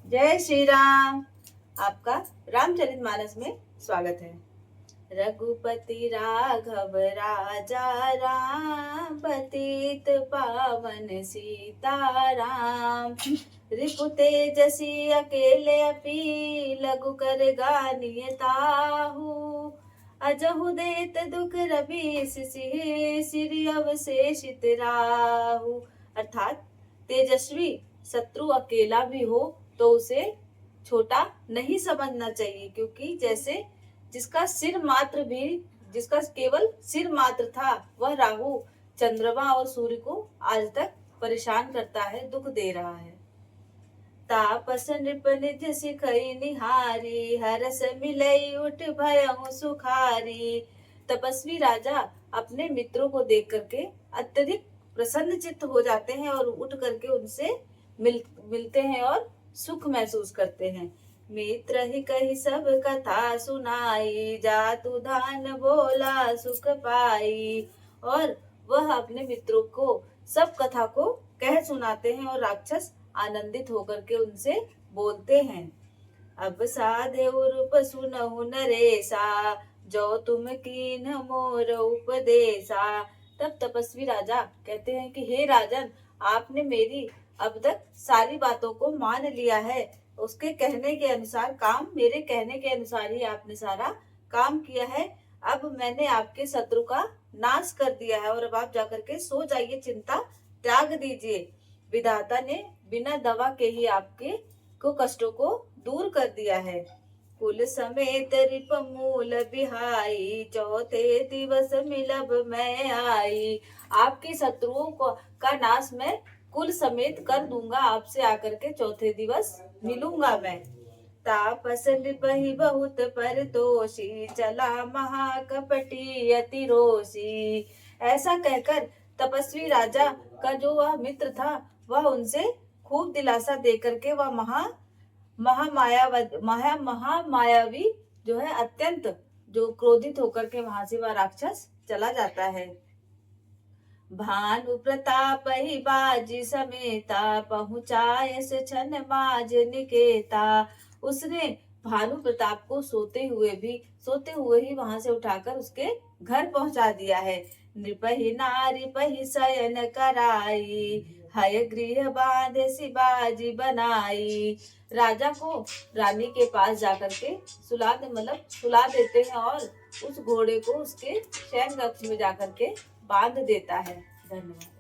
जय श्री राम। आपका रामचरितमानस में स्वागत है। रघुपति राघव राजा राम, पतित पावन सीताराम। रिपु तेजसी अकेले अपी, लघु कर गानिय ताहू। अजहु देत दुख रबीस सिहि, सिरि अवशेषित राहु। अर्थात तेजस्वी शत्रु अकेला भी हो तो उसे छोटा नहीं समझना चाहिए, क्योंकि जैसे जिसका केवल सिर मात्र था, वह राहु चंद्रमा और सूर्य को आज तक परेशान करता है, दुख दे रहा है। तापस नृप निज सिखई निहारी, हरस मिलई उठ भयउ सुखारी। तपस्वी राजा अपने मित्रों को देख करके अत्यधिक प्रसन्न चित्त हो जाते हैं और उठ करके उनसे मिलते हैं और सुख महसूस करते हैं। मित्र ही कही सब कथा सुनाई, जातु धान बोला सुख पाई। और वह अपने मित्रों को सब कथा को कह सुनाते हैं और राक्षस आनंदित होकर के उनसे बोलते हैं। अब साधे रूप सुनहु नरेसा, जो तुम कीन मोर उपदेशा। तब तपस्वी राजा कहते हैं कि हे राजन, आपने मेरी अब तक सारी बातों को मान लिया है। उसके कहने के अनुसार मेरे कहने के अनुसार ही आपने सारा काम किया है। अब मैंने आपके शत्रु का नाश कर दिया है और अब आप जाकर के सो जाइए, चिंता त्याग दीजिए। विधाता ने बिना दवा के ही आपके कष्टों को दूर कर दिया है। कुल समेत रिप मूल बिहाई, चौथे दिवस मिलब मैं आई। आपके शत्रुओं को का नाश मैं कुल समेत कर दूंगा, आपसे आकर के चौथे दिवस मिलूंगा मैं। तापस नृपहि बहुत परतोषी, चला महाकपटी अति रोषी। ऐसा कहकर तपस्वी राजा का जो वह मित्र था, वह उनसे खूब दिलासा देकर के वह महामायावी जो है, अत्यंत जो क्रोधित होकर के वहां से वह राक्षस चला जाता है। भानु प्रताप ही बाजी समेता, पहुँचायस छन माज निकेता। उसने भानु प्रताप को सोते हुए ही वहां से उठाकर उसके घर पहुंचा दिया है। नृपहि नारी पहि शयन कराई, हय गृह बांधे सिबाजी बनाई। राजा को रानी के पास जाकर के सुला देते हैं और उस घोड़े को उसके शयन कक्ष में जाकर के बांध देता है। धन्यवाद।